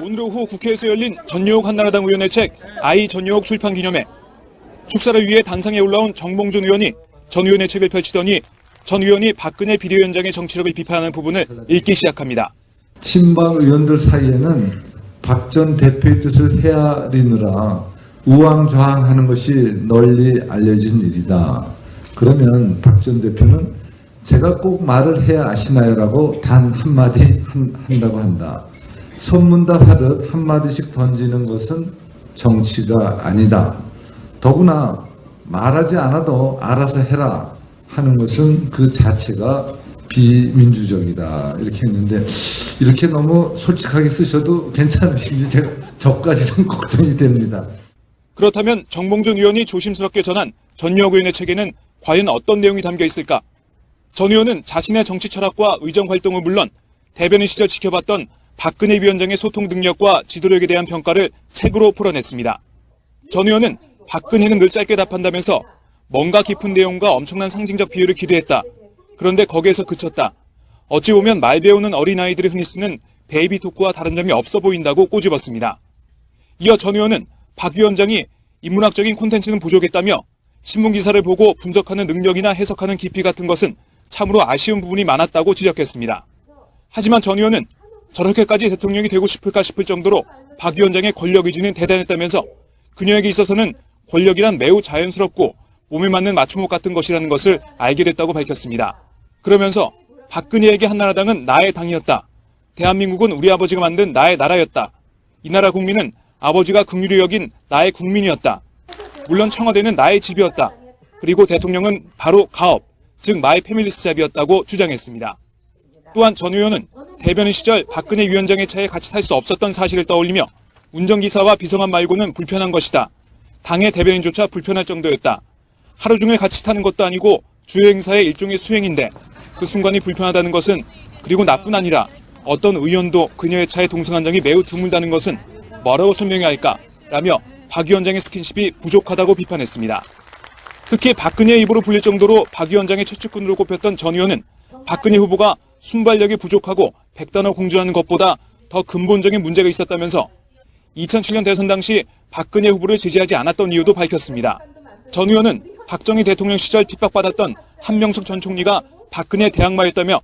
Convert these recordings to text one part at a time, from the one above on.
오늘 오후 국회에서 열린 전유옥 한나라당 의원의 책 아이 전유옥 출판 기념회. 축사를 위해 단상에 올라온 정몽준 의원이 전 의원의 책을 펼치더니 전 의원이 박근혜 비대위원장의 정치력을 비판하는 부분을 읽기 시작합니다. 친박 의원들 사이에는 박 전 대표의 뜻을 헤아리느라 우왕좌왕하는 것이 널리 알려진 일이다. 그러면 박 전 대표는 제가 꼭 말을 해야 아시나요라고 단 한마디 한다고 한다. 소문답 하듯 한마디씩 던지는 것은 정치가 아니다. 더구나 말하지 않아도 알아서 해라 하는 것은 그 자체가 비민주적이다. 이렇게 했는데 이렇게 너무 솔직하게 쓰셔도 괜찮으신지 제가 저까지 좀 걱정이 됩니다. 그렇다면 정몽준 의원이 조심스럽게 전한 전유옥 의원의 책에는 과연 어떤 내용이 담겨 있을까? 전 의원은 자신의 정치 철학과 의정 활동은 물론 대변인 시절 지켜봤던 박근혜 위원장의 소통 능력과 지도력에 대한 평가를 책으로 풀어냈습니다. 전 의원은 박근혜는 늘 짧게 답한다면서 뭔가 깊은 내용과 엄청난 상징적 비유를 기대했다. 그런데 거기에서 그쳤다. 어찌 보면 말 배우는 어린아이들이 흔히 쓰는 베이비 토크와 다른 점이 없어 보인다고 꼬집었습니다. 이어 전 의원은 박 위원장이 인문학적인 콘텐츠는 부족했다며 신문기사를 보고 분석하는 능력이나 해석하는 깊이 같은 것은 참으로 아쉬운 부분이 많았다고 지적했습니다. 하지만 전 의원은 저렇게까지 대통령이 되고 싶을까 싶을 정도로 박 위원장의 권력 의지는 대단했다면서 그녀에게 있어서는 권력이란 매우 자연스럽고 몸에 맞는 맞춤옷 같은 것이라는 것을 알게 됐다고 밝혔습니다. 그러면서 박근혜에게 한나라당은 나의 당이었다. 대한민국은 우리 아버지가 만든 나의 나라였다. 이 나라 국민은 아버지가 긍휼히 여긴 나의 국민이었다. 물론 청와대는 나의 집이었다. 그리고 대통령은 바로 가업, 즉 마이 패밀리스 잡이었다고 주장했습니다. 또한 전 의원은 대변인 시절 박근혜 위원장의 차에 같이 탈 수 없었던 사실을 떠올리며 운전기사와 비서관 말고는 불편한 것이다. 당의 대변인조차 불편할 정도였다. 하루 종일 같이 타는 것도 아니고 주요 행사의 일종의 수행인데 그 순간이 불편하다는 것은 그리고 나뿐 아니라 어떤 의원도 그녀의 차에 동승한 적이 매우 드물다는 것은 뭐라고 설명해야 할까? 라며 박 위원장의 스킨십이 부족하다고 비판했습니다. 특히 박근혜의 입으로 불릴 정도로 박 위원장의 최측근으로 꼽혔던 전 의원은 박근혜 후보가 순발력이 부족하고 백단어 공주라는 것보다 더 근본적인 문제가 있었다면서 2007년 대선 당시 박근혜 후보를 지지하지 않았던 이유도 밝혔습니다. 전 의원은 박정희 대통령 시절 핍박받았던 한명숙 전 총리가 박근혜 대항마였다며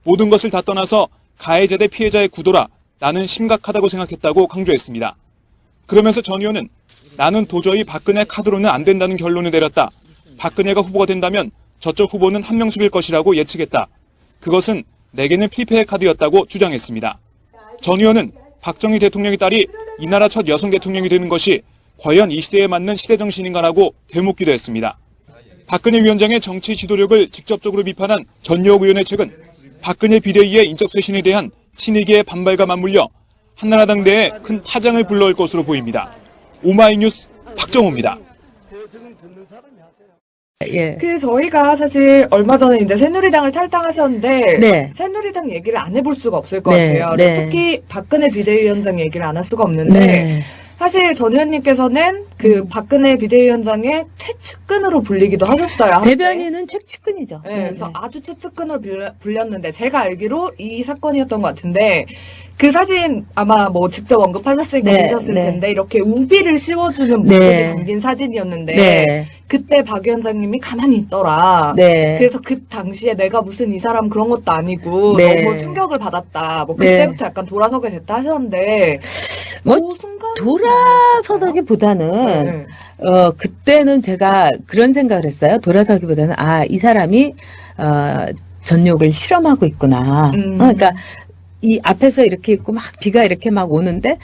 모든 것을 다 떠나서 가해자 대 피해자의 구도라 나는 심각하다고 생각했다고 강조했습니다. 그러면서 전 의원은 나는 도저히 박근혜 카드로는 안 된다는 결론을 내렸다. 박근혜가 후보가 된다면 저쪽 후보는 한명숙일 것이라고 예측했다. 그것은 내게는 필패의 카드였다고 주장했습니다. 전 의원은 박정희 대통령의 딸이 이 나라 첫 여성 대통령이 되는 것이 과연 이 시대에 맞는 시대정신인가라고 되묻기도 했습니다. 박근혜 위원장의 정치 지도력을 직접적으로 비판한 전유옥 의원의 책은 박근혜 비대위의 인적 쇄신에 대한 친이계의 반발과 맞물려 한나라당 내에 큰 파장을 불러올 것으로 보입니다. 오마이뉴스 박정호입니다. 예. 저희가 사실 얼마 전에 이제 새누리당을 탈당하셨는데 네. 새누리당 얘기를 안 해볼 수가 없을 것 네, 같아요. 네. 특히 박근혜 비대위원장 얘기를 안 할 수가 없는데 네. 사실 전 의원님께서는 그 박근혜 비대위원장의 최측근으로 불리기도 하셨어요. 한때. 대변인은 책측근이죠. 네, 그래서 아주 최측근으로 불렸는데 제가 알기로 이 사건이었던 것 같은데 그 사진 아마 뭐 직접 언급하셨으니까 네, 보셨을 네. 텐데 이렇게 우비를 씌워주는 모습이 네. 담긴 사진이었는데 네. 그때 박 위원장님이 가만히 있더라. 네. 그래서 그 당시에 내가 무슨 이 사람 그런 것도 아니고 네. 너무 충격을 받았다. 뭐 네. 그때부터 약간 돌아서게 됐다 하셨는데 뭐 그 순간 돌아서다기보다는 네. 그때는 제가 그런 생각을 했어요. 돌아서기보다는 이 사람이 전욕을 실험하고 있구나. 그러니까 이 앞에서 이렇게 있고 막 비가 이렇게 막 오는데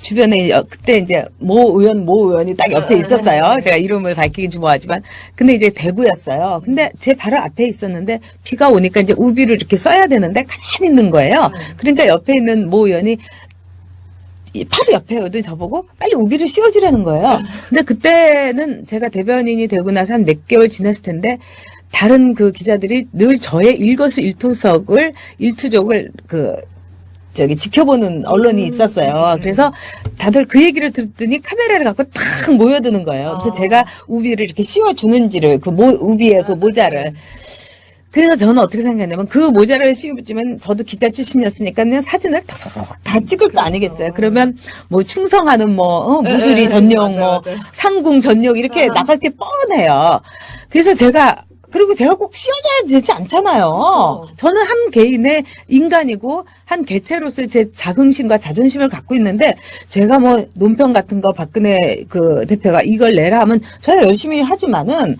주변에 그때 이제 모 의원이 딱 옆에 있었어요. 제가 이름을 밝히긴 좀 뭐하지만 근데 이제 대구였어요. 근데 제 바로 앞에 있었는데 비가 오니까 이제 우비를 이렇게 써야 되는데 가만히 있는 거예요. 그러니까 옆에 있는 모 의원이 바로 옆에 오더니 저보고 빨리 우비를 씌워주라는 거예요. 근데 그때는 제가 대변인이 되고 나서 한 몇 개월 지났을 텐데 다른 그 기자들이 늘 저의 일거수일투족을 지켜보는 언론이 있었어요. 그래서 다들 그 얘기를 듣더니 카메라를 갖고 탁 모여드는 거예요. 그래서 제가 우비를 이렇게 씌워주는지를 우비의 그 모자를 그래서 저는 어떻게 생각했냐면 그 모자를 씌우면 저도 기자 출신이었으니까 그냥 사진을 다 찍을 거 아니겠어요. 그러면 뭐 충성하는 무술이 네, 전용 맞아요, 맞아요. 상궁 전용 이렇게 나갈 게 뻔해요. 그래서 제가 꼭 씌워줘야 되지 않잖아요. 그렇죠. 저는 한 개인의 인간이고 한 개체로서의 제 자긍심과 자존심을 갖고 있는데 제가 뭐 논평 같은 거 박근혜 그 대표가 이걸 내라 하면 저야 열심히 하지만은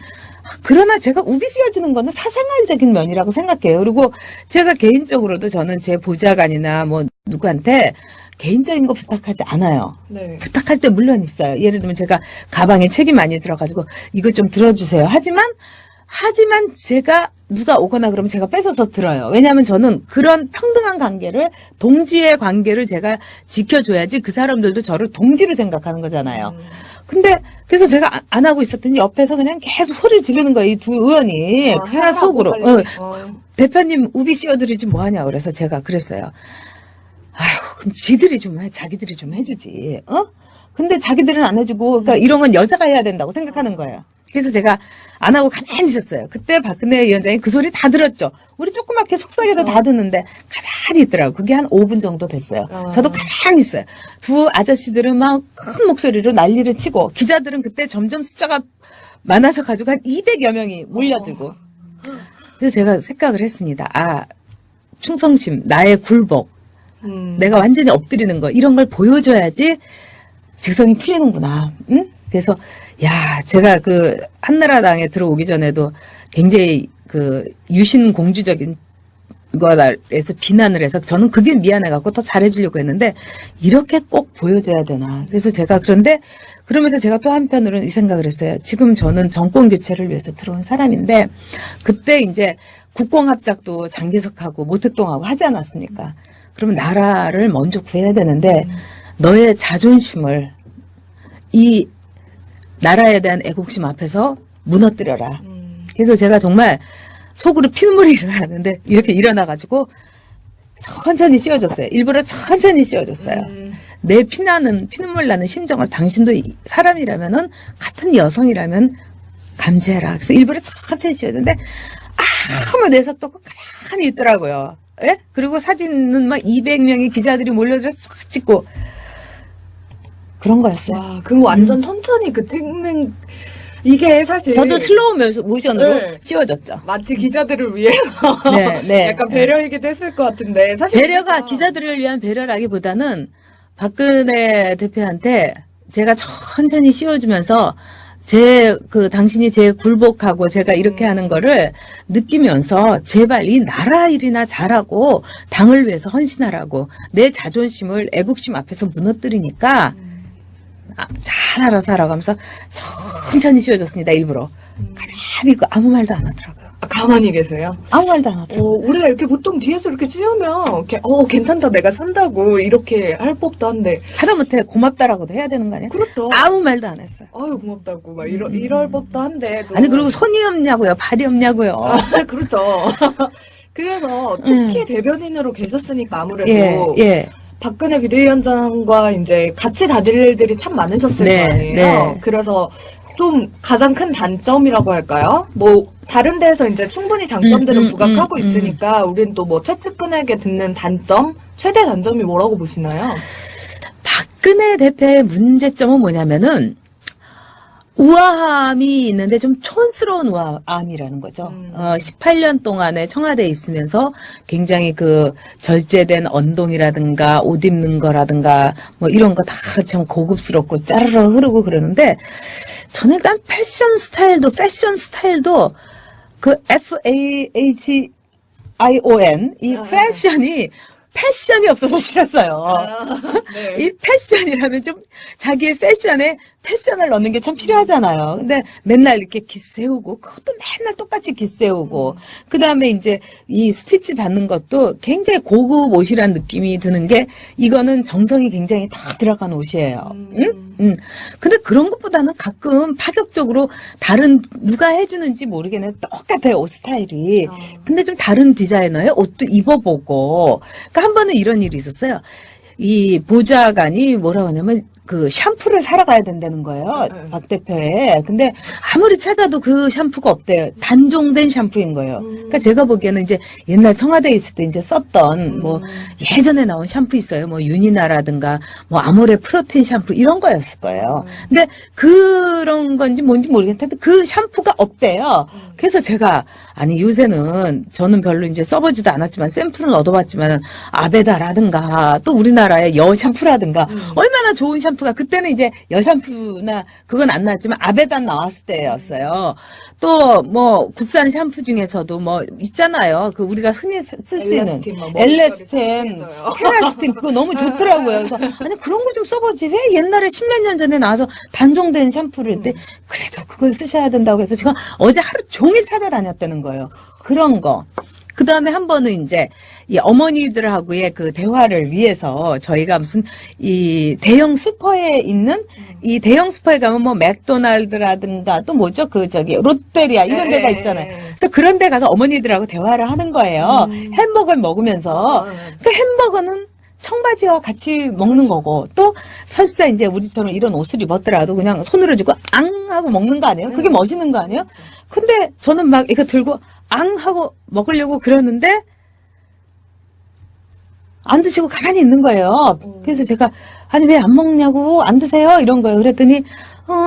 그러나 제가 우비 씌워주는 거는 사생활적인 면이라고 생각해요. 그리고 제가 개인적으로도 저는 제 보좌관이나 뭐 누구한테 개인적인 거 부탁하지 않아요. 네. 부탁할 때 물론 있어요. 예를 들면 제가 가방에 책이 많이 들어가지고 이거 좀 들어주세요. 하지만 제가 누가 오거나 그러면 제가 뺏어서 들어요. 왜냐하면 저는 그런 평등한 관계를 동지의 관계를 제가 지켜줘야지 그 사람들도 저를 동지로 생각하는 거잖아요. 근데 그래서 제가 안 하고 있었더니 옆에서 그냥 계속 소리 지르는 거예요. 이 두 의원이 그냥 속으로 대표님 우비 씌워드리지 뭐하냐 그래서 제가 그랬어요. 아휴 그럼 지들이 좀 해. 자기들이 좀 해주지. 근데 자기들은 안 해주고 그러니까 이런 건 여자가 해야 된다고 생각하는 거예요. 그래서 제가 안 하고 가만히 있었어요. 그때 박근혜 위원장이 그 소리 다 들었죠. 우리 조그맣게 속삭여도 다 듣는데 가만히 있더라고요. 그게 한 5분 정도 됐어요. 저도 가만히 있어요. 두 아저씨들은 막 큰 목소리로 난리를 치고 기자들은 그때 점점 숫자가 많아서 가지고 한 200여 명이 몰려들고 그래서 제가 생각을 했습니다. 아 충성심, 나의 굴복, 내가 완전히 엎드리는 거 이런 걸 보여줘야지 직성이 풀리는구나. 응? 그래서 제가 그 한나라당에 들어오기 전에도 굉장히 그 유신 공주적인 거에서 비난을 해서 저는 그게 미안해갖고 더 잘해주려고 했는데 이렇게 꼭 보여줘야 되나. 그래서 제가 그러면서 제가 또 한편으로는 이 생각을 했어요. 지금 저는 정권 교체를 위해서 들어온 사람인데 그때 이제 국공합작도 장개석하고 모택동하고 하지 않았습니까? 그러면 나라를 먼저 구해야 되는데 너의 자존심을 이 나라에 대한 애국심 앞에서 무너뜨려라. 그래서 제가 정말 속으로 피눈물이 일어나는데 이렇게 일어나가지고 천천히 씌워줬어요. 일부러 천천히 씌워줬어요. 내 피눈물 나는 심정을 당신도 사람이라면은 같은 여성이라면 감지해라. 그래서 일부러 천천히 씌워줬는데 아무 내색도 없고 가만히 있더라고요. 예? 그리고 사진은 막 200명의 기자들이 몰려들어서 싹 찍고 그런 거였어요. 와, 그거 완전 천천히 찍는 이게 사실 저도 슬로우 모션으로 네. 씌워줬죠. 마치 기자들을 위해서 네. 약간 배려이기도 했을 것 같은데 사실 배려가 기자들을 위한 배려라기보다는 박근혜 대표한테 제가 천천히 씌워주면서 당신이 제 굴복하고 제가 이렇게 하는 거를 느끼면서 제발 이 나라 일이나 잘하고 당을 위해서 헌신하라고 내 자존심을 애국심 앞에서 무너뜨리니까 잘 알아서 하라고 하면서 천천히 씌워줬습니다. 일부러. 가만히 있고 아무 말도 안 하더라고요. 가만히 계세요. 아무 말도 안 하더라고요. 우리가 이렇게 보통 뒤에서 이렇게 씌우면 이렇게 괜찮다 내가 쓴다고 이렇게 할 법도 한데 하다못해 고맙다라고도 해야 되는 거 아니에요? 그렇죠. 아무 말도 안 했어요. 아유 고맙다고 막 이럴 법도 한데 좀. 아니 그리고 손이 없냐고요. 발이 없냐고요. 그렇죠. 그래서 특히 대변인으로 계셨으니까 아무래도 예. 박근혜 비대위원장과 이제 같이 다닐 일들이 참 많으셨을 네, 거 아니에요. 네. 그래서 좀 가장 큰 단점이라고 할까요? 뭐 다른 데에서 이제 충분히 장점들을 부각하고 있으니까 우린 또 뭐 최측근에게 듣는 단점, 최대 단점이 뭐라고 보시나요? 박근혜 대표의 문제점은 뭐냐면은 우아함이 있는데 좀 촌스러운 우아함이라는 거죠. 18년 동안에 청와대에 있으면서 굉장히 그 절제된 언동이라든가 옷 입는 거라든가 뭐 이런 거 다 참 고급스럽고 짜르르 흐르고 그러는데 저는 일단 패션 스타일도 그 FAHION 이 패션이 없어서 싫었어요. 네. 이 패션이라면 좀 자기의 패션에 패션을 넣는 게 참 필요하잖아요. 근데 맨날 이렇게 기세우고 그것도 맨날 똑같이 기세우고 그다음에 이제 이 스티치 받는 것도 굉장히 고급 옷이란 느낌이 드는 게 이거는 정성이 굉장히 다 들어간 옷이에요. 응? 근데 그런 것보다는 가끔 파격적으로 다른 누가 해주는지 모르겠는데 똑같아요 옷 스타일이. 근데 좀 다른 디자이너의 옷도 입어보고. 그러니까 한 번은 이런 일이 있었어요. 이 보좌관이 뭐라고 하냐면 그 샴푸를 사러 가야 된다는 거예요. 네. 박 대표에. 근데 아무리 찾아도 그 샴푸가 없대요. 단종된 샴푸인 거예요. 그러니까 제가 보기에는 이제 옛날 청와대에 있을 때 이제 썼던 뭐 예전에 나온 샴푸 있어요. 뭐 유니나라든가 뭐 아모레 프로틴 샴푸 이런 거였을 거예요. 근데 그런 건지 뭔지 모르겠는데 그 샴푸가 없대요. 그래서 제가 아니 요새는 저는 별로 이제 써보지도 않았지만 샘플은 얻어봤지만 아베다라든가 또 우리나라의 여 샴푸라든가 얼마나 좋은 샴푸가 그때는 이제 여 샴푸나 그건 안 나왔지만 아베다 나왔을 때였어요. 또 뭐 국산 샴푸 중에서도 뭐 있잖아요. 그 우리가 흔히 쓸 수 있는 엘라스틴, 뭐 엘레스텐, 머리카락이 케라스틴 그거 너무 좋더라고요. 그래서 아니 그런 거 좀 써보지 왜 옛날에 10몇 년 전에 나와서 단종된 샴푸를 했대 그래도 그걸 쓰셔야 된다고 해서 제가 어제 하루 종일 찾아다녔다는 거예요. 그런 거. 그 다음에 한 번은 이제 이 어머니들하고의 그 대화를 위해서 저희가 무슨 이 대형 슈퍼에 있는 이 대형 슈퍼에 가면 뭐 맥도날드라든가 또 뭐죠? 그 저기 롯데리아 이런 데가 있잖아요. 그래서 그런 데 가서 어머니들하고 대화를 하는 거예요. 햄버거를 먹으면서 그 햄버거는 청바지와 같이 먹는 거고 또 설사 이제 우리처럼 이런 옷을 입었더라도 그냥 손으로 쥐고 앙 하고 먹는 거 아니에요? 그게 멋있는 거 아니에요? 근데 저는 막 이거 들고 앙 하고 먹으려고 그러는데 안 드시고 가만히 있는 거예요. 그래서 제가 아니 왜 안 먹냐고 안 드세요 이런 거예요. 그랬더니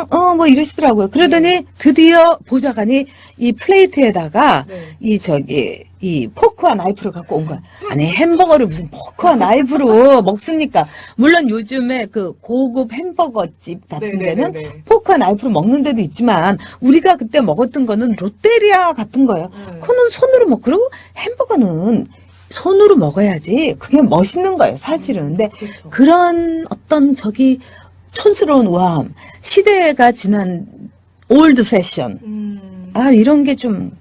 뭐 이러시더라고요. 그러더니 드디어 보좌관이 이 플레이트에다가 이 포크와 나이프를 갖고 온 거야. 아니 햄버거를 무슨 포크와 나이프로 먹습니까? 물론 요즘에 그 고급 햄버거집 같은 데는 포크와 나이프로 먹는 데도 있지만 우리가 그때 먹었던 거는 롯데리아 같은 거예요. 그거는 손으로 먹고 그리고 햄버거는 손으로 먹어야지 그게 멋있는 거예요 사실은. 근데 그런 어떤 저기 촌스러운 우아함, 시대가 지난 올드 패션, 이런 게 좀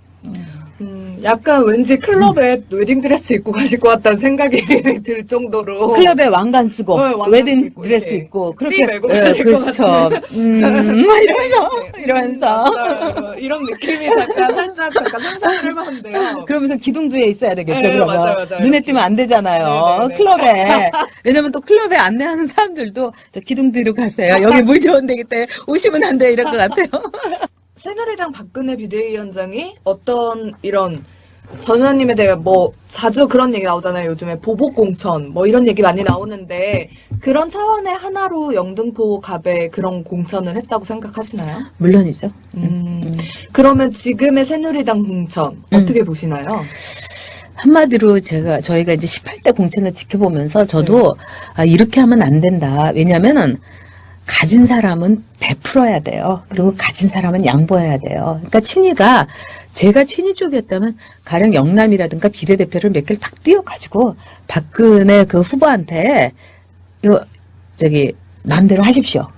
약간 왠지 클럽에 웨딩드레스 입고 가실 것 같다는 생각이 들 정도로. 클럽에 왕관 쓰고 왕관 웨딩 쓰고, 드레스 네. 입고 띠 그렇게 메고 가실 것 그렇죠. 이러면서 이런 느낌이 살짝 상상을 해봤는데요. 그러면서 기둥두에 있어야 되겠죠. 네, 그러면 맞아요. 눈에 띄면 안 되잖아요. 네, 네, 네. 클럽에 왜냐면 또 클럽에 안내하는 사람들도 저 기둥두로 가세요. 여기 물 좋은 데기 때문에 오시면 안 돼요. 이럴 것 같아요. 새누리당 박근혜 비대위원장이 어떤 이런 전 의원님에 대해 뭐 자주 그런 얘기 나오잖아요. 요즘에 보복공천 뭐 이런 얘기 많이 나오는데 그런 차원의 하나로 영등포 갑에 그런 공천을 했다고 생각하시나요? 물론이죠. 그러면 지금의 새누리당 공천 어떻게 보시나요? 한마디로 저희가 이제 18대 공천을 지켜보면서 저도 이렇게 하면 안 된다. 왜냐면은 가진 사람은 베풀어야 돼요. 그리고 가진 사람은 양보해야 돼요. 그러니까 친이가 제가 친이 쪽이었다면 가령 영남이라든가 비례대표를 몇 개를 딱 띄워가지고 박근혜 그 후보한테 마음대로 하십시오.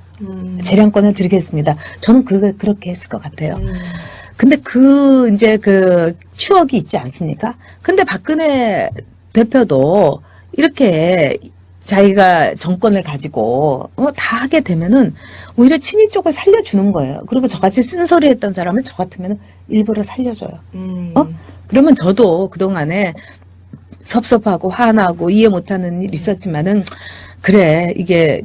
재량권을 드리겠습니다. 저는 그렇게 했을 것 같아요. 근데 이제 추억이 있지 않습니까? 근데 박근혜 대표도 이렇게 자기가 정권을 가지고 다 하게 되면은 오히려 친이 쪽을 살려주는 거예요. 그리고 저같이 쓴소리 했던 사람을 저 같으면 일부러 살려줘요. 그러면 저도 그동안에 섭섭하고 화나고 이해 못하는 일이 있었지만은 그래 이게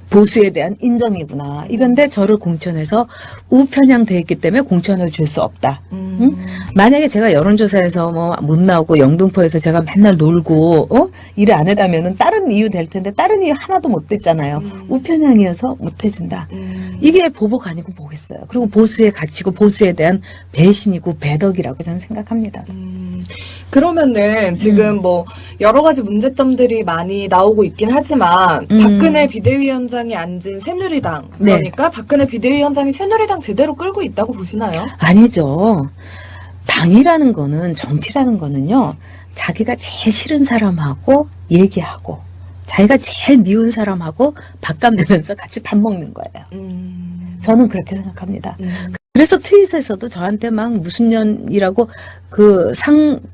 보수에 대한 인정이구나. 이런데 저를 공천해서 우편향돼 있기 때문에 공천을 줄 수 없다. 응? 만약에 제가 여론조사에서 뭐 못 나오고 영등포에서 제가 맨날 놀고 일을 안 해다면은 다른 이유 될 텐데 다른 이유 하나도 못 됐잖아요. 우편향이어서 못 해준다. 이게 보복 아니고 뭐겠어요. 그리고 보수의 가치고 보수에 대한 배신이고 배덕이라고 저는 생각합니다. 그러면은 지금 뭐 여러 가지 문제점들이 많이 나오고 있긴 하지만 박근혜 비대위원장이 앉은 새누리당 그러니까 박근혜 비대위원장이 새누리당 제대로 끌고 있다고 보시나요? 아니죠. 당이라는 거는 정치라는 거는요. 자기가 제일 싫은 사람하고 얘기하고 자기가 제일 미운 사람하고 밥값 내면서 같이 밥 먹는 거예요. 저는 그렇게 생각합니다. 그래서 트윗에서도 저한테 막 무슨 년이라고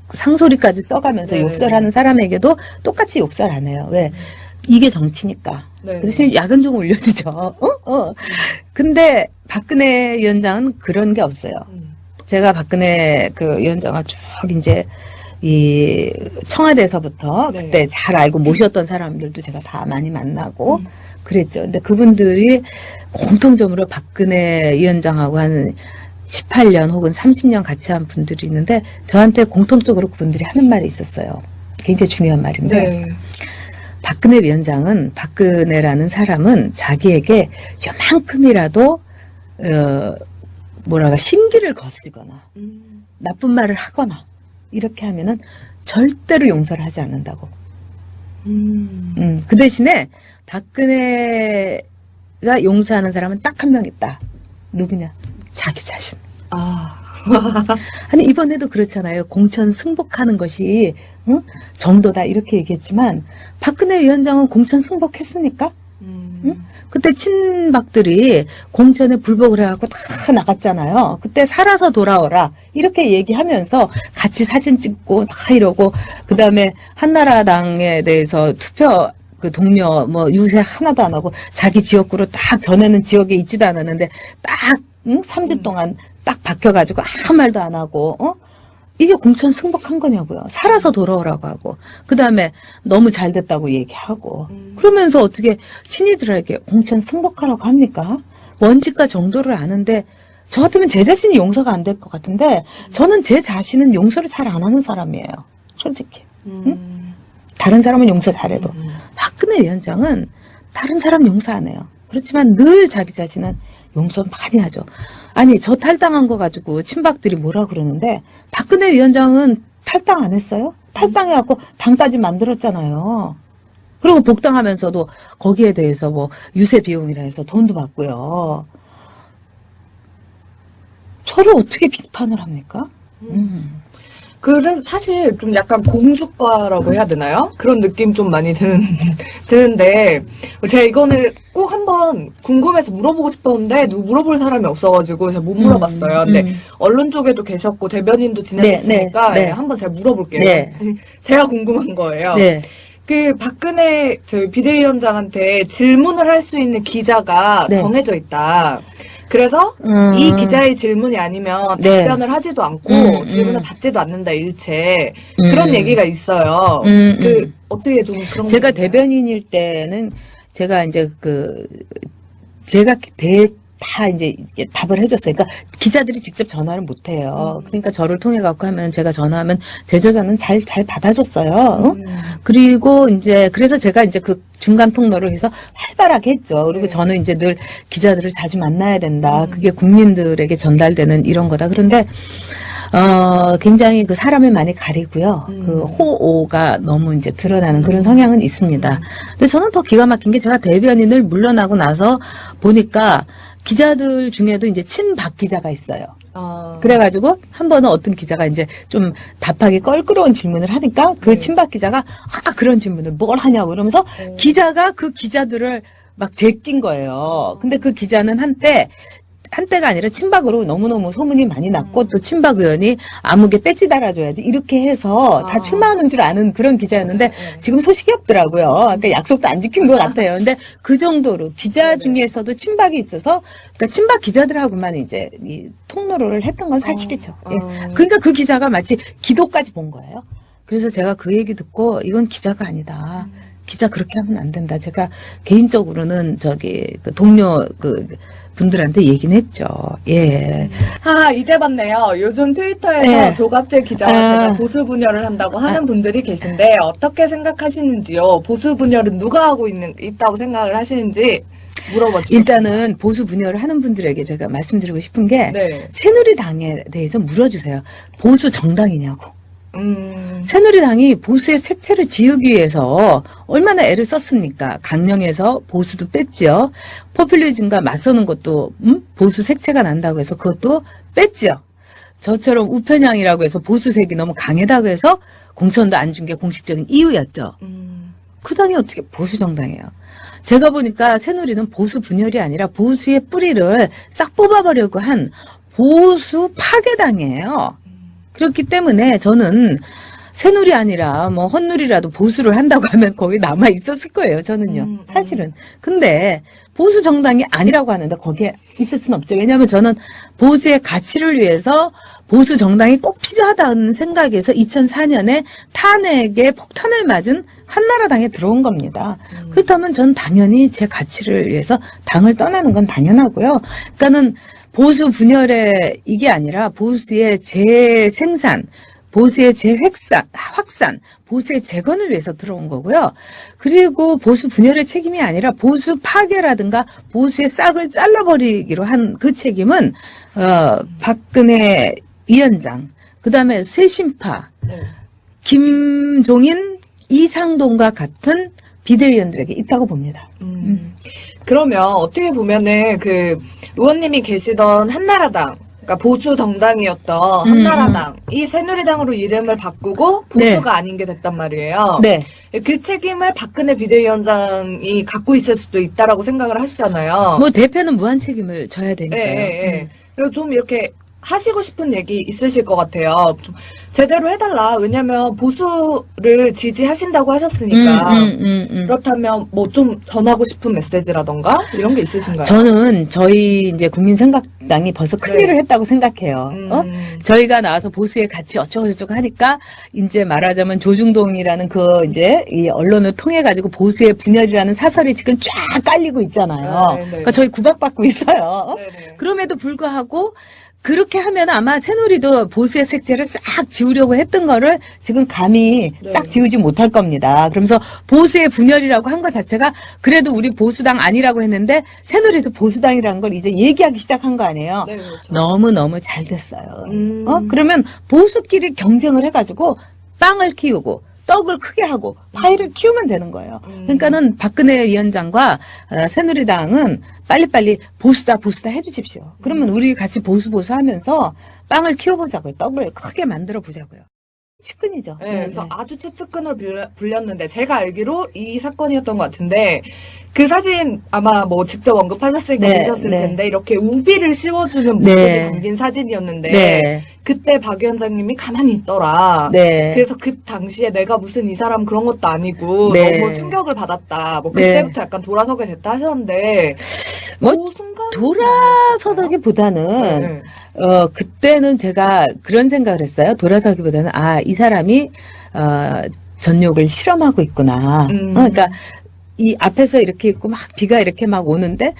상소리까지 써가면서 욕설하는 사람에게도 똑같이 욕설 안 해요. 왜? 이게 정치니까. 그래서 야근 좀 올려주죠. 근데 박근혜 위원장은 그런 게 없어요. 제가 박근혜 위원장을 쭉 이제 이 청와대에서부터 네. 그때 잘 알고 모셨던 사람들도 제가 다 많이 만나고 그랬죠. 근데 그분들이 공통점으로 박근혜 위원장하고 한 18년 혹은 30년 같이 한 분들이 있는데 저한테 공통적으로 그분들이 하는 말이 있었어요. 굉장히 중요한 말인데 네. 박근혜 위원장은 박근혜라는 사람은 자기에게 요만큼이라도 뭐랄까 심기를 거스리거나 나쁜 말을 하거나 이렇게 하면은 절대로 용서를 하지 않는다고. 그 대신에 박근혜가 용서하는 사람은 딱 한 명 있다. 누구냐? 자기 자신. 아니 이번에도 그렇잖아요. 공천 승복하는 것이 응? 정도다 이렇게 얘기했지만 박근혜 위원장은 공천 승복했습니까? 응? 그때 친박들이 공천에 불복을 해갖고 다 나갔잖아요. 그때 살아서 돌아오라 이렇게 얘기하면서 같이 사진 찍고 다 이러고 그 다음에 한나라당에 대해서 투표 그 동료 뭐 유세 하나도 안 하고 자기 지역구로 딱 전에는 지역에 있지도 않았는데 딱 3주 동안 딱 박혀가지고 아무 말도 안 하고 이게 공천 승복한 거냐고요. 살아서 돌아오라고 하고 그 다음에 너무 잘 됐다고 얘기하고 그러면서 어떻게 친이들에게 공천 승복하라고 합니까? 원칙과 정도를 아는데 저 같으면 제 자신이 용서가 안 될 것 같은데 저는 제 자신은 용서를 잘 안 하는 사람이에요. 솔직히. 응? 다른 사람은 용서 잘해도 박근혜 위원장은 다른 사람 용서 안 해요. 그렇지만 늘 자기 자신은 용서 많이 하죠. 아니 저 탈당한 거 가지고 친박들이 뭐라 그러는데 박근혜 위원장은 탈당 안 했어요? 탈당해갖고 당까지 만들었잖아요. 그리고 복당하면서도 거기에 대해서 뭐 유세 비용이라 해서 돈도 받고요. 저를 어떻게 비판을 합니까? 그래서 사실 좀 약간 공주과라고 해야 되나요? 그런 느낌 좀 많이 드는데 제가 이거는 꼭 한번 궁금해서 물어보고 싶었는데 누구 물어볼 사람이 없어가지고 제가 못 물어봤어요. 근데 언론 쪽에도 계셨고 대변인도 지내셨으니까 네. 한번 제가 물어볼게요. 네. 제가 궁금한 거예요. 네. 그 박근혜 저희 비대위원장한테 질문을 할 수 있는 기자가 네. 정해져 있다. 그래서 이 기자의 질문이 아니면 네. 답변을 하지도 않고 질문을 받지도 않는다 일체 그런 얘기가 있어요. 그 어떻게 좀 그런 제가 거 있나요? 대변인일 때는 제가 이제 제가 다 이제 답을 해줬어요. 그러니까 기자들이 직접 전화를 못 해요. 그러니까 저를 통해 갖고 하면 제가 전화하면 제 저자는 잘 받아줬어요. 그리고 이제 그래서 제가 이제 그 중간 통로를 해서 활발하게 했죠. 그리고 네. 저는 이제 늘 기자들을 자주 만나야 된다. 그게 국민들에게 전달되는 이런 거다. 그런데 굉장히 그 사람을 많이 가리고요. 그 호오가 너무 이제 드러나는 그런 성향은 있습니다. 근데 저는 더 기가 막힌 게 제가 대변인을 물러나고 나서 보니까 기자들 중에도 이제 친박 기자가 있어요. 그래가지고 한 번은 어떤 기자가 이제 좀 답하기 껄끄러운 질문을 하니까 그 친박 기자가 그런 질문을 뭘 하냐고 그러면서 기자가 그 기자들을 막 제낀 거예요. 근데 그 기자는 한때가 아니라 친박으로 너무너무 소문이 많이 났고 또 친박 의원이 아무개 배지 달아줘야지 이렇게 해서 다 출마하는 줄 아는 그런 기자였는데 지금 소식이 없더라고요. 그러니까 약속도 안 지킨 것 같아요. 근데 그 정도로 기자 중에서도 친박이 있어서 그러니까 친박 기자들하고만 이제 이 통로를 했던 건 사실이죠. 예. 그러니까 그 기자가 마치 기도까지 본 거예요. 그래서 제가 그 얘기 듣고 이건 기자가 아니다. 기자 그렇게 하면 안 된다. 제가 개인적으로는 그 동료 분들한테 얘기는 했죠. 예. 이제 봤네요. 요즘 트위터에서 네. 조갑재 기자와 제가 보수 분열을 한다고 하는 분들이 계신데 어떻게 생각하시는지요? 보수 분열은 누가 하고 있다고 생각을 하시는지 물어봐 주세요. 일단은 보수 분열을 하는 분들에게 제가 말씀드리고 싶은 게 네. 새누리당에 대해서 물어주세요. 보수 정당이냐고. 새누리당이 보수의 색채를 지우기 위해서 얼마나 애를 썼습니까? 강령에서 보수도 뺐지요. 포퓰리즘과 맞서는 것도 보수 색채가 난다고 해서 그것도 뺐지요. 저처럼 우편향이라고 해서 보수색이 너무 강하다고 해서 공천도 안 준 게 공식적인 이유였죠. 그 당이 어떻게 보수 정당이에요? 제가 보니까 새누리는 보수 분열이 아니라 보수의 뿌리를 싹 뽑아버리려고 한 보수 파괴당이에요. 그렇기 때문에 저는 새누리 아니라 뭐 헛누리라도 보수를 한다고 하면 거기 남아 있었을 거예요. 저는요. 사실은. 근데 보수 정당이 아니라고 하는데 거기에 있을 수는 없죠. 왜냐하면 저는 보수의 가치를 위해서 보수 정당이 꼭 필요하다는 생각에서 2004년에 탄핵에 폭탄을 맞은 한나라당에 들어온 겁니다. 그렇다면 전 당연히 제 가치를 위해서 당을 떠나는 건 당연하고요. 그러니까는 보수 분열의 이게 아니라 보수의 재생산, 보수의 확산, 보수의 재건을 위해서 들어온 거고요. 그리고 보수 분열의 책임이 아니라 보수 파괴라든가 보수의 싹을 잘라버리기로 한 그 책임은 박근혜 위원장, 그다음에 쇄신파, 김종인, 이상돈과 같은 비대위원들에게 있다고 봅니다. 그러면 어떻게 보면은 그 의원님이 계시던 한나라당, 그러니까 보수 정당이었던 한나라당이 새누리당으로 이름을 바꾸고 보수가 네. 아닌 게 됐단 말이에요. 네. 그 책임을 박근혜 비대위원장이 갖고 있을 수도 있다라고 생각을 하시잖아요. 뭐 대표는 무한 책임을 져야 되니까요. 예. 그리고 좀 이렇게 하시고 싶은 얘기 있으실 것 같아요. 좀 제대로 해달라. 왜냐면 보수를 지지하신다고 하셨으니까. 그렇다면 뭐 좀 전하고 싶은 메시지라던가 이런 게 있으신가요? 저는 저희 이제 국민생각당이 벌써 큰일을 했다고 생각해요. 저희가 나와서 보수의 가치 어쩌고저쩌고 하니까 이제 말하자면 조중동이라는 그 이제 이 언론을 통해 가지고 보수의 분열이라는 사설이 지금 쫙 깔리고 있잖아요. 그러니까 저희 구박받고 있어요. 네네. 그럼에도 불구하고 그렇게 하면 아마 새누리도 보수의 색채를 싹 지우려고 했던 거를 지금 감히 싹 지우지 못할 겁니다. 그러면서 보수의 분열이라고 한 것 자체가 그래도 우리 보수당 아니라고 했는데 새누리도 보수당이라는 걸 이제 얘기하기 시작한 거 아니에요. 네, 그렇죠. 너무너무 잘 됐어요. 그러면 보수끼리 경쟁을 해가지고 빵을 키우고 떡을 크게 하고 파이를 키우면 되는 거예요. 그러니까는 박근혜 위원장과 새누리당은 빨리빨리 보수다 해주십시오. 그러면 우리 같이 보수 하면서 빵을 키워보자고요. 떡을 크게 만들어 보자고요. 측근이죠. 네, 그래서 아주 최측근으로 불렸는데 제가 알기로 이 사건이었던 것 같은데 그 사진 아마 뭐 직접 언급하셨으니까 네, 보셨을 네. 텐데 이렇게 우비를 씌워주는 모습이 네. 담긴 사진이었는데 네. 그때 박 위원장님이 가만히 있더라. 네. 그래서 그 당시에 내가 무슨 이 사람 그런 것도 아니고 네. 너무 충격을 받았다. 뭐 네. 그때부터 약간 돌아서게 됐다 하셨는데 뭐 그 순간 돌아서다기보다는 네. 그때는 제가 그런 생각을 했어요. 돌아서기보다는 이 사람이 전욕을 실험하고 있구나. 그러니까 이 앞에서 이렇게 있고 막 비가 이렇게 막 오는데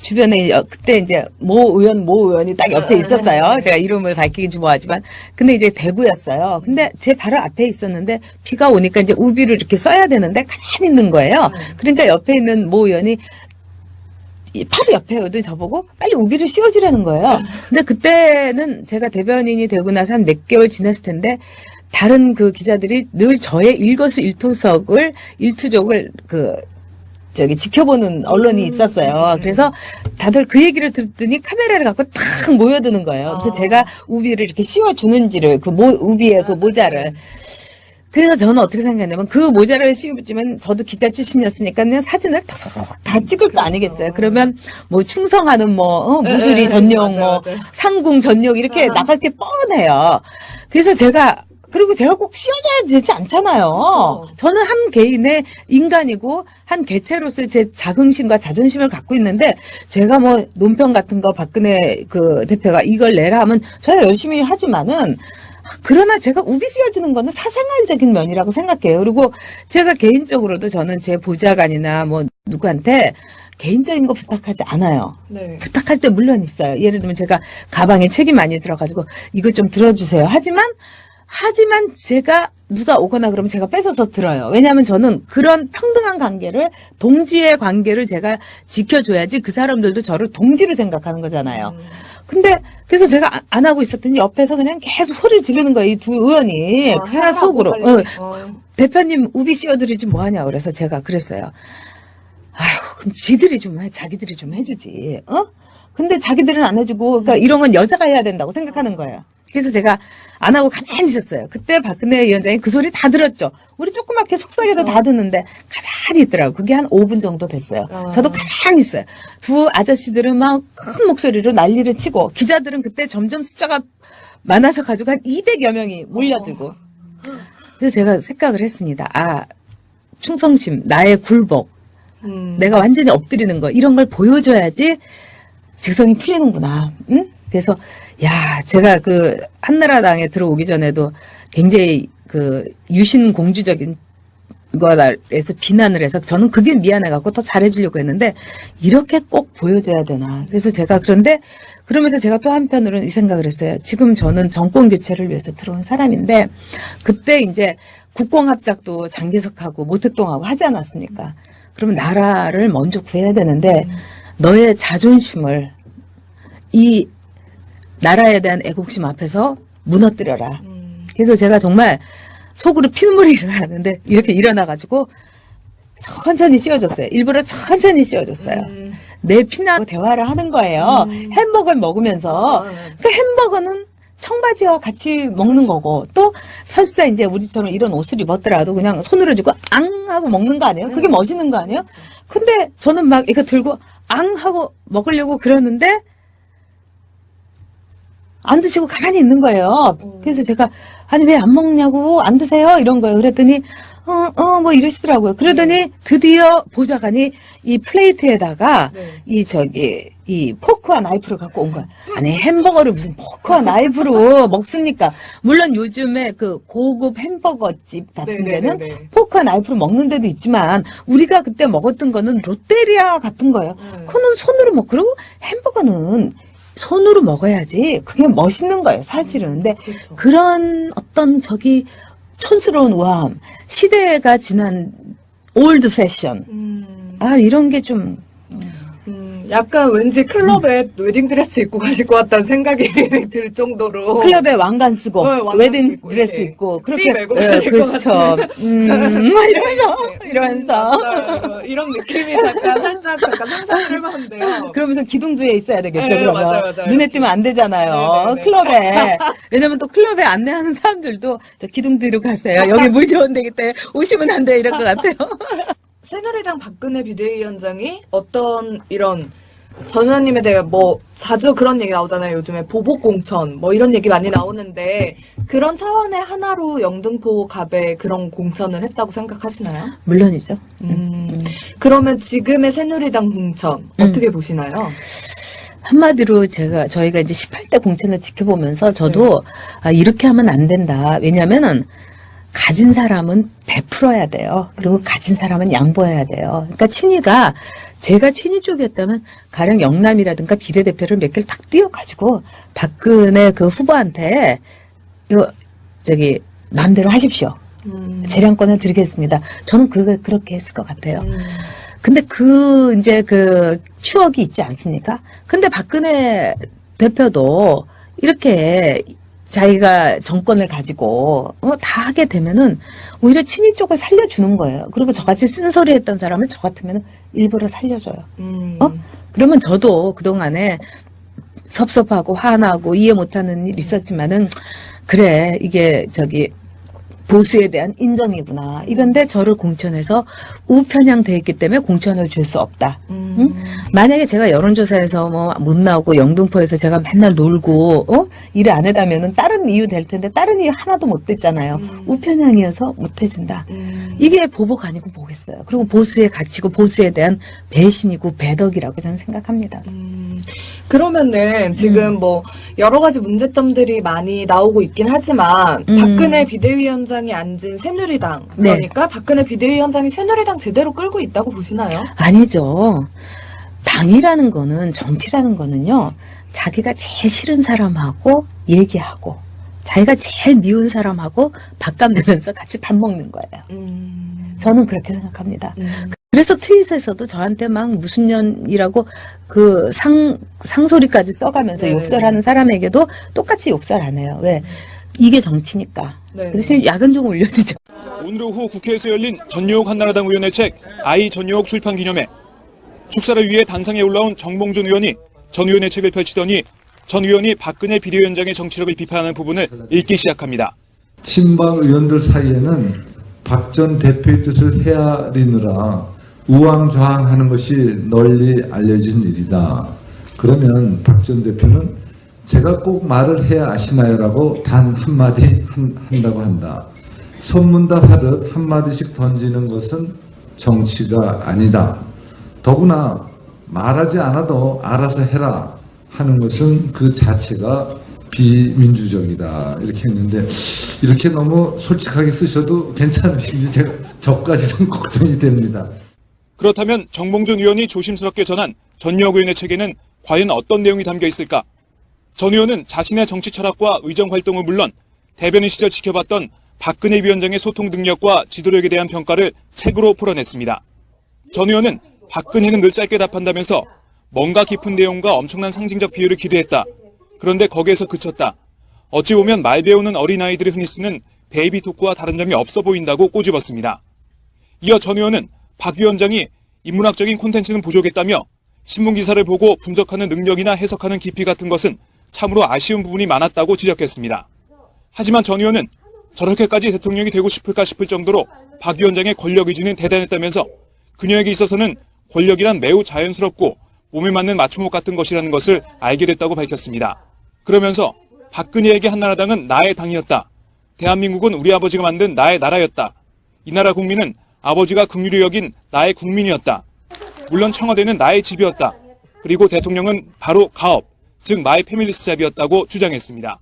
주변에 그때 이제 모 의원이 딱 옆에 있었어요. 제가 이름을 밝히긴 좀 뭐하지만 근데 이제 대구였어요. 근데 제 바로 앞에 있었는데 비가 오니까 이제 우비를 이렇게 써야 되는데 가만히 있는 거예요. 그러니까 옆에 있는 모 의원이 바로 옆에 오더니 저보고 빨리 우비를 씌워주라는 거예요. 근데 그때는 제가 대변인이 되고 나서 한 몇 개월 지났을 텐데 다른 그 기자들이 늘 저의 일거수일투족을 지켜보는 언론이 있었어요. 그래서 다들 그 얘기를 듣더니 카메라를 갖고 탁 모여드는 거예요. 그래서 제가 우비를 이렇게 씌워주는지를 우비에 그 모자를. 그래서 저는 어떻게 생각했냐면 그 모자를 씌우면 저도 기자 출신이었으니까 그냥 사진을 다 찍을 거 아니겠어요. 그러면 뭐 충성하는 무수리 전용 맞아요. 상궁 전용 이렇게 나갈 게 뻔해요. 그래서 제가 꼭 씌워줘야 되지 않잖아요. 저는 한 개인의 인간이고 한 개체로서 제 자긍심과 자존심을 갖고 있는데 제가 뭐 논평 같은 거 박근혜 그 대표가 이걸 내라 하면 저야 열심히 하지만은 그러나 제가 우비 씌워주는 거는 사생활적인 면이라고 생각해요. 그리고 제가 개인적으로도 저는 제 보좌관이나 뭐 누구한테 개인적인 거 부탁하지 않아요. 네. 부탁할 때 물론 있어요. 예를 들면 제가 가방에 책이 많이 들어가지고 이거 좀 들어주세요. 하지만 제가 누가 오거나 그러면 제가 뺏어서 들어요. 왜냐하면 저는 그런 평등한 관계를 동지의 관계를 제가 지켜줘야지 그 사람들도 저를 동지로 생각하는 거잖아요. 근데 그래서 제가 안 하고 있었더니 옆에서 그냥 계속 소리를 지르는 거예요. 이 두 의원이 하나 속으로 대표님 우비 씌워드리지 뭐하냐 그래서 제가 그랬어요. 아휴 그럼 지들이 좀 해. 자기들이 좀 해주지. 근데 자기들은 안 해주고 그러니까 이런 건 여자가 해야 된다고 생각하는 거예요. 그래서 제가 안 하고 가만히 있었어요. 그때 박근혜 위원장이 그 소리 다 들었죠. 우리 조그맣게 속삭여도 다 듣는데 가만히 있더라고요. 그게 한 5분 정도 됐어요. 저도 가만히 있어요. 두 아저씨들은 막 큰 목소리로 난리를 치고 기자들은 그때 점점 숫자가 많아서 가지고 한 200여 명이 몰려들고 그래서 제가 생각을 했습니다. 아, 충성심, 나의 굴복, 음. 내가 완전히 엎드리는 거 이런 걸 보여줘야지 직성이 풀리는구나. 응? 그래서 야, 제가 그 한나라당에 들어오기 전에도 굉장히 그 유신 공주적인 거에서 비난을 해서 저는 그게 미안해갖고 더 잘해주려고 했는데 이렇게 꼭 보여줘야 되나. 그래서 제가 그러면서 제가 또 한편으로는 이 생각을 했어요. 지금 저는 정권 교체를 위해서 들어온 사람인데 그때 이제 국공합작도 장개석하고 모택동하고 하지 않았습니까? 그러면 나라를 먼저 구해야 되는데 너의 자존심을 이 나라에 대한 애국심 앞에서 무너뜨려라. 그래서 제가 정말 속으로 피눈물이 일어나는데 이렇게 일어나가지고 천천히 씌워줬어요. 일부러 천천히 씌워줬어요. 내 피나고 대화를 하는 거예요. 햄버거를 먹으면서. 그 햄버거는 청바지와 같이 먹는 거고 또 설사 이제 우리처럼 이런 옷을 입었더라도 그냥 손으로 쥐고 앙 하고 먹는 거 아니에요? 그게 멋있는 거 아니에요? 근데 저는 막 이거 들고 앙 하고 먹으려고 그러는데 안 드시고 가만히 있는 거예요. 그래서 제가 아니 왜 안 먹냐고 안 드세요 이런 거예요. 그랬더니 뭐 이러시더라고요. 그러더니 드디어 보좌관이 이 플레이트에다가 이 포크와 나이프를 갖고 온 거야. 아니 햄버거를 무슨 포크와 나이프로 먹습니까? 물론 요즘에 그 고급 햄버거집 같은 데는 포크와 나이프로 먹는 데도 있지만 우리가 그때 먹었던 거는 롯데리아 같은 거예요. 그거는 손으로 먹고 그리고 햄버거는 손으로 먹어야지 그게 멋있는 거예요 사실은. 근데 그렇죠. 그런 어떤 촌스러운 우아함, 시대가 지난 올드 패션 이런 게 좀 약간 왠지 클럽에 웨딩드레스 입고 가실 것 같다는 생각이 들 정도로. 클럽에 왕관 쓰고 왕관 웨딩 쓰고, 드레스 네. 입고 띠 그렇게 메고 가실 것 그렇죠. 이러면서 맞아요. 이런 느낌이 살짝 상상을 해봤는데요. 그러면서 기둥두에 있어야 되겠죠. 네, 그러면 맞아요. 눈에 띄면 안 되잖아요. 네네네. 클럽에. 왜냐면 또 클럽에 안내하는 사람들도 저 기둥두로 가세요. 여기 물 좋은 데기 때문에 오시면 안 돼요. 이럴 것 같아요. 새누리당 박근혜 비대위원장이 어떤 이런 전 의원님에 대해 뭐 자주 그런 얘기 나오잖아요. 요즘에 보복공천 뭐 이런 얘기 많이 나오는데 그런 차원의 하나로 영등포 갑에 그런 공천을 했다고 생각하시나요? 물론이죠. 그러면 지금의 새누리당 공천 어떻게 보시나요? 한마디로 저희가 이제 18대 공천을 지켜보면서 저도 이렇게 하면 안 된다. 왜냐면은 가진 사람은 베풀어야 돼요. 그리고 가진 사람은 양보해야 돼요. 그러니까 친이가 제가 친이 쪽이었다면 가령 영남이라든가 비례대표를 몇 개를 탁 띄워가지고 박근혜 그 후보한테 마음대로 하십시오. 재량권을 드리겠습니다. 저는 그렇게 했을 것 같아요. 근데 이제 추억이 있지 않습니까? 근데 박근혜 대표도 이렇게 자기가 정권을 가지고 다 하게 되면은 오히려 친이 쪽을 살려주는 거예요. 그리고 저같이 쓴소리 했던 사람을 저 같으면 일부러 살려줘요. 그러면 저도 그동안에 섭섭하고 화나고 이해 못하는 일이 있었지만은 그래 이게 보수에 대한 인정이구나. 이런데 저를 공천해서 우편향돼 있기 때문에 공천을 줄 수 없다. 응? 만약에 제가 여론조사에서 뭐 못 나오고 영등포에서 제가 맨날 놀고 일을 안 해다면은 다른 이유 될 텐데 다른 이유 하나도 못 됐잖아요. 우편향이어서 못 해준다. 이게 보복 아니고 뭐겠어요. 그리고 보수의 가치고 보수에 대한 배신이고 배덕이라고 저는 생각합니다. 그러면은 지금 뭐 여러 가지 문제점들이 많이 나오고 있긴 하지만 박근혜 비대위원장이 앉은 새누리당 그러니까 박근혜 비대위원장이 새누리당 제대로 끌고 있다고 보시나요? 아니죠. 당이라는 거는 정치라는 거는요. 자기가 제일 싫은 사람하고 얘기하고 자기가 제일 미운 사람하고 밥값 내면서 같이 밥 먹는 거예요. 저는 그렇게 생각합니다. 그래서 트윗에서도 저한테 막 무슨 년이라고 상소리까지 써가면서 네네네. 욕설하는 사람에게도 똑같이 욕설 안 해요. 왜? 이게 정치니까. 네네. 그 대신 야근 좀 올려주죠. 오늘 오후 국회에서 열린 전유옥 한나라당 의원의 책 아이 전유옥 출판 기념회. 축사를 위해 단상에 올라온 정봉준 의원이 전 의원의 책을 펼치더니 전 의원이 박근혜 비대위원장의 정치력을 비판하는 부분을 읽기 시작합니다. 친박 의원들 사이에는 박 전 대표의 뜻을 헤아리느라 우왕좌왕하는 것이 널리 알려진 일이다. 그러면 박 전 대표는 제가 꼭 말을 해야 아시나요? 라고 단 한마디 한다고 한다. 소문다 하듯 한마디씩 던지는 것은 정치가 아니다. 더구나 말하지 않아도 알아서 해라 하는 것은 그 자체가 비민주적이다. 이렇게 했는데 이렇게 너무 솔직하게 쓰셔도 괜찮으신지 제가 저까지 좀 걱정이 됩니다. 그렇다면 정몽준 의원이 조심스럽게 전한 전유혁 의원의 책에는 과연 어떤 내용이 담겨 있을까? 전 의원은 자신의 정치 철학과 의정 활동은 물론 대변인 시절 지켜봤던 박근혜 위원장의 소통 능력과 지도력에 대한 평가를 책으로 풀어냈습니다. 전 의원은 박근혜는 늘 짧게 답한다면서 뭔가 깊은 내용과 엄청난 상징적 비유를 기대했다. 그런데 거기에서 그쳤다. 어찌 보면 말 배우는 어린아이들이 흔히 쓰는 베이비 토크와 다른 점이 없어 보인다고 꼬집었습니다. 이어 전 의원은 박 위원장이 인문학적인 콘텐츠는 부족했다며 신문기사를 보고 분석하는 능력이나 해석하는 깊이 같은 것은 참으로 아쉬운 부분이 많았다고 지적했습니다. 하지만 전 의원은 저렇게까지 대통령이 되고 싶을까 싶을 정도로 박 위원장의 권력 의지는 대단했다면서 그녀에게 있어서는 권력이란 매우 자연스럽고 몸에 맞는 맞춤옷 같은 것이라는 것을 알게 됐다고 밝혔습니다. 그러면서 박근혜에게 한나라당은 나의 당이었다. 대한민국은 우리 아버지가 만든 나의 나라였다. 이 나라 국민은 아버지가 긍휼히 여긴 나의 국민이었다. 물론 청와대는 나의 집이었다. 그리고 대통령은 바로 가업, 즉 마이 패밀리스 잡이었다고 주장했습니다.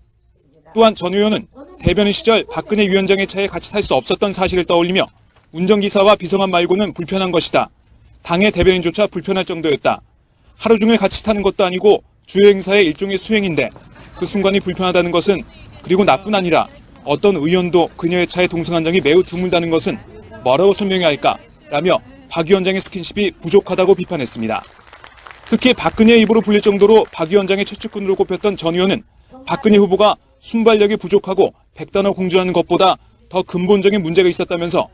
또한 전 의원은 대변인 시절 박근혜 위원장의 차에 같이 탈 수 없었던 사실을 떠올리며 운전기사와 비서관 말고는 불편한 것이다. 당의 대변인조차 불편할 정도였다. 하루 종일 같이 타는 것도 아니고 주요 행사의 일종의 수행인데 그 순간이 불편하다는 것은 그리고 나뿐 아니라 어떤 의원도 그녀의 차에 동승한 적이 매우 드물다는 것은 뭐라고 설명해야 할까? 라며 박 위원장의 스킨십이 부족하다고 비판했습니다. 특히 박근혜의 입으로 불릴 정도로 박 위원장의 최측근으로 꼽혔던 전 의원은 박근혜 후보가 순발력이 부족하고 백단어 공주라는 것보다 더 근본적인 문제가 있었다면서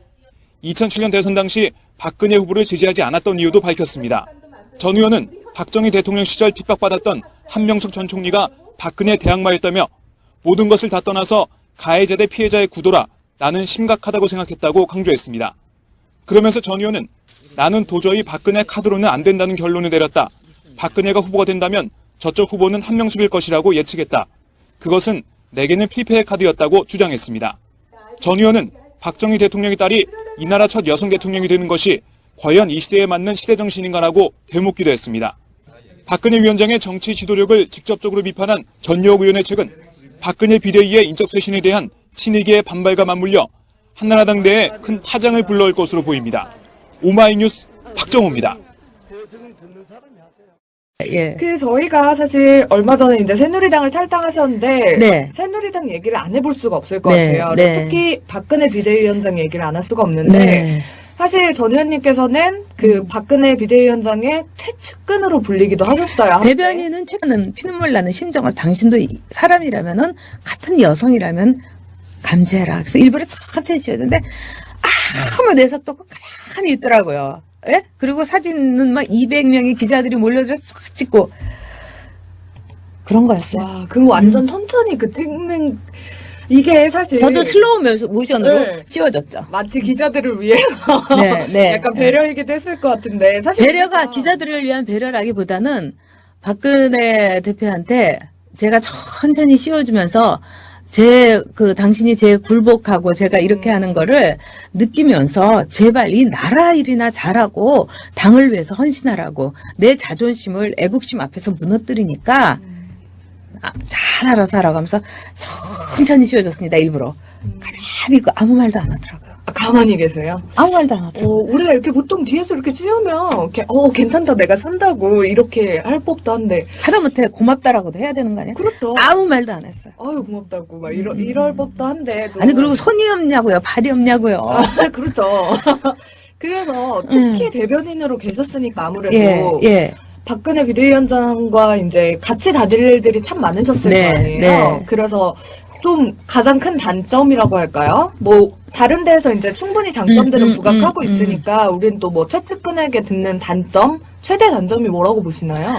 2007년 대선 당시 박근혜 후보를 지지하지 않았던 이유도 밝혔습니다. 전 의원은 박정희 대통령 시절 핍박받았던 한명숙 전 총리가 박근혜 대항마였다며 모든 것을 다 떠나서 가해자 대 피해자의 구도라 나는 심각하다고 생각했다고 강조했습니다. 그러면서 전 의원은 나는 도저히 박근혜 카드로는 안 된다는 결론을 내렸다. 박근혜가 후보가 된다면 저쪽 후보는 한명숙일 것이라고 예측했다. 그것은 내게는 필패의 카드였다고 주장했습니다. 전 의원은 박정희 대통령의 딸이 이 나라 첫 여성 대통령이 되는 것이 과연 이 시대에 맞는 시대정신인가라고 되묻기도 했습니다. 박근혜 위원장의 정치 지도력을 직접적으로 비판한 전유혁 의원의 책은 박근혜 비대위의 인적 쇄신에 대한 친이계의 반발과 맞물려 한나라당 내에 큰 파장을 불러올 것으로 보입니다. 오마이뉴스 박정호입니다. 예. 저희가 사실 얼마 전에 이제 새누리당을 탈당하셨는데 네. 새누리당 얘기를 안 해볼 수가 없을 것 네, 같아요. 네. 특히 박근혜 비대위원장 얘기를 안 할 수가 없는데 네. 사실 전 의원님께서는 그 박근혜 비대위원장의 최측근으로 불리기도 하셨어요. 한때. 대변인은 최근은 피눈물 나는 심정을 당신도 사람이라면은 같은 여성이라면 감지해라. 그래서 일부러 천천히 지었는데 아무 내색도 없고 가만히 있더라고요. 예? 그리고 사진은 막 200명의 기자들이 몰려들어서 싹 찍고 그런 거였어요. 와, 그거 완전 천천히 그 찍는 이게 사실 저도 슬로우 모션으로 네. 씌워졌죠. 마치 기자들을 위해서 네, 네. 약간 배려이기도 했을 것 같은데 사실 배려가 우리가- 기자들을 위한 배려라기보다는 박근혜 대표한테 제가 천천히 씌워주면서 당신이 제 굴복하고 제가 이렇게 하는 거를 느끼면서 제발 이 나라 일이나 잘하고 당을 위해서 헌신하라고 내 자존심을 애국심 앞에서 무너뜨리니까 잘 알아서 하라고 하면서 천천히 씌워줬습니다. 일부러. 가만히 있고 아무 말도 안 하더라고요. 가만히 계세요. 아무 말도 안 하더라고요. 우리가 이렇게 보통 뒤에서 이렇게 씌우면 괜찮다 내가 쓴다고 이렇게 할 법도 한데 하다못해 고맙다라고도 해야 되는 거 아니야? 그렇죠. 아무 말도 안 했어요. 아유 고맙다고 막 이럴 법도 한데 좀. 아니 그리고 손이 없냐고요, 발이 없냐고요. 그렇죠. 그래서 특히 대변인으로 계셨으니까 아무래도 예. 박근혜 비대위원장과 이제 같이 다닐 일들이 참 많으셨을 네, 거 아니에요. 네. 그래서 좀 가장 큰 단점이라고 할까요? 뭐 다른 데에서 이제 충분히 장점들은 부각하고 있으니까 우린 또 뭐 최측근에게 듣는 단점, 최대 단점이 뭐라고 보시나요?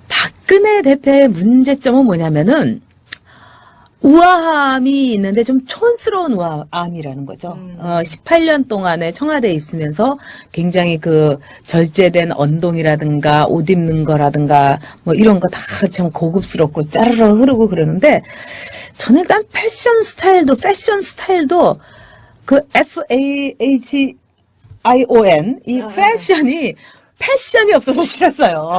박근혜 대표의 문제점은 뭐냐면은 우아함이 있는데 좀 촌스러운 우아함이라는 거죠. 18년 동안에 청와대에 있으면서 굉장히 그 절제된 언동이라든가 옷 입는 거라든가 뭐 이런 거 다 참 고급스럽고 짜르르 흐르고 그러는데 저는 일단 패션 스타일도 그 FAHION 이 패션이 없어서 싫었어요.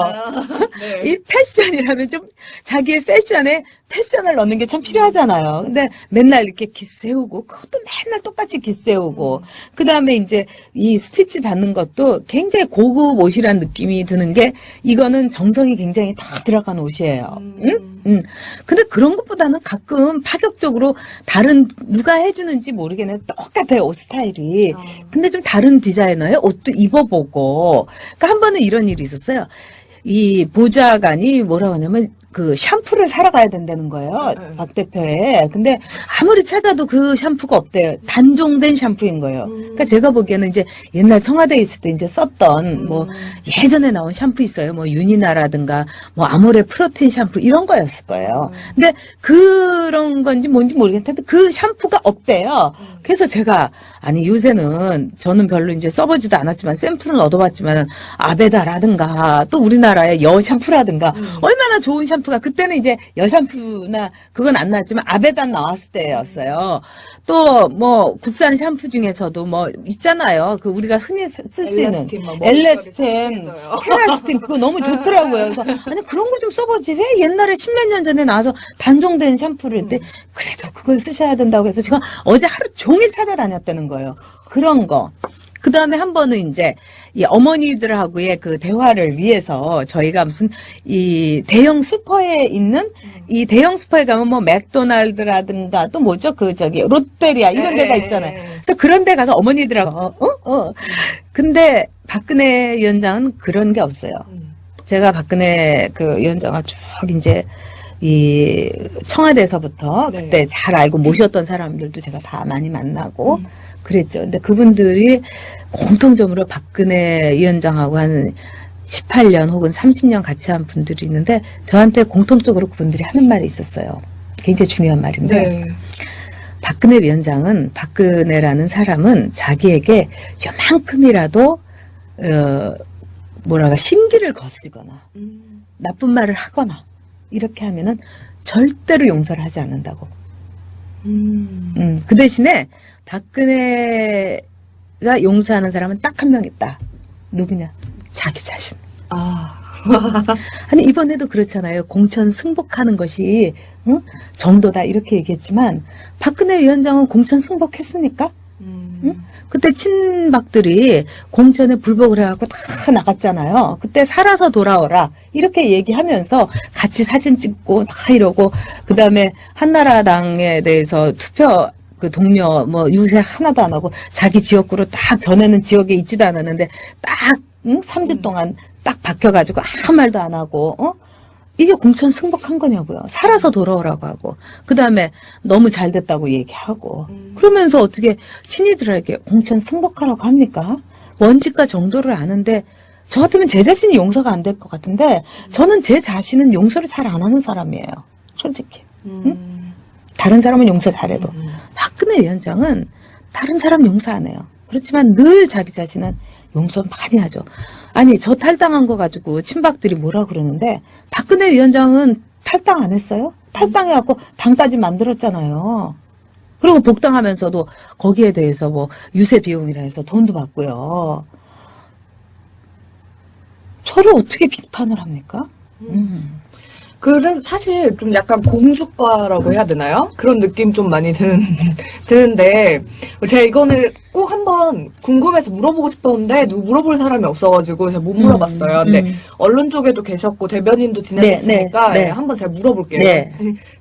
네. 이 패션이라면 좀 자기의 패션에 패션을 넣는 게 참 필요하잖아요. 근데 맨날 이렇게 기세우고 그것도 맨날 똑같이 기세우고 그다음에 이제 이 스티치 받는 것도 굉장히 고급 옷이란 느낌이 드는 게 이거는 정성이 굉장히 다 들어간 옷이에요. 응? 근데 그런 것보다는 가끔 파격적으로 다른 누가 해주는지 모르겠네. 똑같아요, 옷 스타일이. 근데 좀 다른 디자이너의 옷도 입어보고. 그러니까 한 번은 이런 일이 있었어요. 이 보좌관이 뭐라고 하냐면 그 샴푸를 사러 가야 된다는 거예요. 박 대표에. 근데 아무리 찾아도 그 샴푸가 없대요. 단종된 샴푸인 거예요. 그러니까 제가 보기에는 이제 옛날 청와대에 있을 때 이제 썼던 뭐 예전에 나온 샴푸 있어요. 뭐 유니나라든가 뭐 아모레 프로틴 샴푸 이런 거였을 거예요. 근데 그런 건지 뭔지 모르겠는데 그 샴푸가 없대요. 그래서 제가 아니 요새는 저는 별로 이제 써보지도 않았지만 샘플은 얻어봤지만 아베다라든가 또 우리나라의 여 샴푸라든가 얼마나 좋은 샴푸가 그때는 이제 여 샴푸나 그건 안 나왔지만 아베다 나왔을 때였어요. 또 뭐 국산 샴푸 중에서도 뭐 있잖아요. 그 우리가 흔히 쓸 수 있는 엘라스틴, 막 엘레스텐, 머리카락이 테라스틴 그거 너무 좋더라고요. 그래서 아니 그런 거 좀 써보지 왜 옛날에 10몇 년 전에 나와서 단종된 샴푸를 했대 그래도 그걸 쓰셔야 된다고 해서 제가 어제 하루 종일 찾아다녔다는 거예요. 그런 거. 그 다음에 한 번은 이제 이 어머니들하고의 그 대화를 위해서 저희가 무슨 이 대형 슈퍼에 있는 이 대형 슈퍼에 가면 뭐 맥도날드라든가 또 뭐죠? 그 저기 롯데리아 이런 데가 있잖아요. 그래서 그런 데 가서 어머니들하고 근데 박근혜 위원장은 그런 게 없어요. 제가 박근혜 그 위원장을 쭉 이제 이 청와대에서부터 네. 그때 잘 알고 모셨던 사람들도 제가 다 많이 만나고 그랬죠. 근데 그분들이 공통점으로 박근혜 위원장하고 한 18년 혹은 30년 같이 한 분들이 있는데 저한테 공통적으로 그분들이 하는 말이 있었어요. 굉장히 중요한 말인데 네. 박근혜 위원장은 박근혜라는 사람은 자기에게 요만큼이라도 뭐랄까 심기를 거스리거나 나쁜 말을 하거나 이렇게 하면은 절대로 용서를 하지 않는다고. 그 대신에 박근혜가 용서하는 사람은 딱 한 명 있다. 누구냐? 자기 자신. 아니 이번에도 그렇잖아요. 공천 승복하는 것이 정도다 이렇게 얘기했지만 박근혜 위원장은 공천 승복했습니까? 응? 그때 친박들이 공천에 불복을 해갖고 다 나갔잖아요. 그때 살아서 돌아오라 이렇게 얘기하면서 같이 사진 찍고 다 이러고 그 다음에 한나라당에 대해서 투표 그 동료 뭐 유세 하나도 안 하고 자기 지역구로 딱 전에는 지역에 있지도 않았는데 딱 3주 동안 딱 박혀가지고 아무 말도 안 하고 이게 공천 승복한 거냐고요. 살아서 돌아오라고 하고 그 다음에 너무 잘 됐다고 얘기하고 그러면서 어떻게 친이들에게 공천 승복하라고 합니까? 원칙과 정도를 아는데 저 같으면 제 자신이 용서가 안 될 것 같은데 저는 제 자신은 용서를 잘 안 하는 사람이에요. 솔직히. 응? 다른 사람은 용서 잘해도 박근혜 위원장은 다른 사람 용서 안 해요. 그렇지만 늘 자기 자신은 용서 많이 하죠. 아니 저 탈당한 거 가지고 친박들이 뭐라 그러는데 박근혜 위원장은 탈당 안 했어요? 탈당해갖고 당까지 만들었잖아요. 그리고 복당하면서도 거기에 대해서 뭐 유세 비용이라 해서 돈도 받고요. 저를 어떻게 비판을 합니까? 그래서 사실 좀 약간 공주과라고 해야 되나요? 그런 느낌 좀 많이 드는데 제가 이거는 꼭 한번 궁금해서 물어보고 싶었는데 누구 물어볼 사람이 없어가지고 제가 못 물어봤어요. 근데 언론 쪽에도 계셨고 대변인도 지내셨으니까 네. 한번 제가 물어볼게요. 네.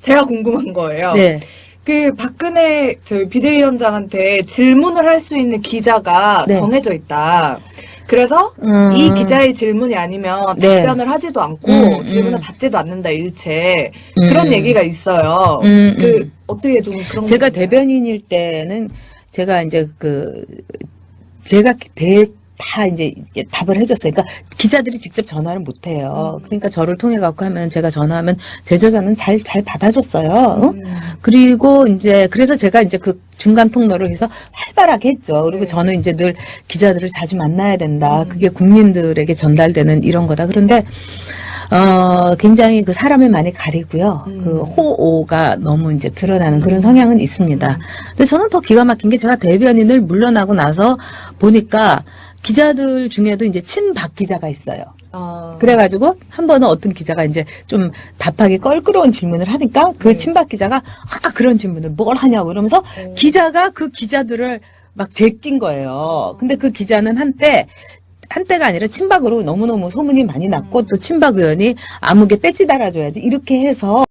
제가 궁금한 거예요. 네. 그 박근혜 저희 비대위원장한테 질문을 할 수 있는 기자가 네. 정해져 있다. 그래서 이 기자의 질문이 아니면 네. 답변을 하지도 않고 질문을 받지도 않는다 일체 그런 얘기가 있어요. 그 어떻게 좀 그런 제가 거 있나요? 대변인일 때는 제가 이제 제가 다 이제 답을 해줬어요. 그러니까 기자들이 직접 전화를 못 해요. 그러니까 저를 통해 갖고 하면 제가 전화하면 제 저자는 잘 받아줬어요. 그리고 이제 그래서 제가 이제 그 중간 통로를 해서 활발하게 했죠. 그리고 저는 이제 늘 기자들을 자주 만나야 된다. 그게 국민들에게 전달되는 이런 거다. 그런데 굉장히 그 사람을 많이 가리고요. 그 호오가 너무 이제 드러나는 그런 성향은 있습니다. 근데 저는 더 기가 막힌 게 제가 대변인을 물러나고 나서 보니까 기자들 중에도 이제 친박 기자가 있어요. 그래가지고 한 번은 어떤 기자가 이제 좀 답하기 껄끄러운 질문을 하니까 그 친박 기자가 그런 질문을 뭘 하냐고 이러면서 기자가 그 기자들을 막 제낀 거예요. 근데 그 기자는 한때가 아니라 친박으로 너무너무 소문이 많이 났고 또 친박 의원이 아무개 배지 달아줘야지 이렇게 해서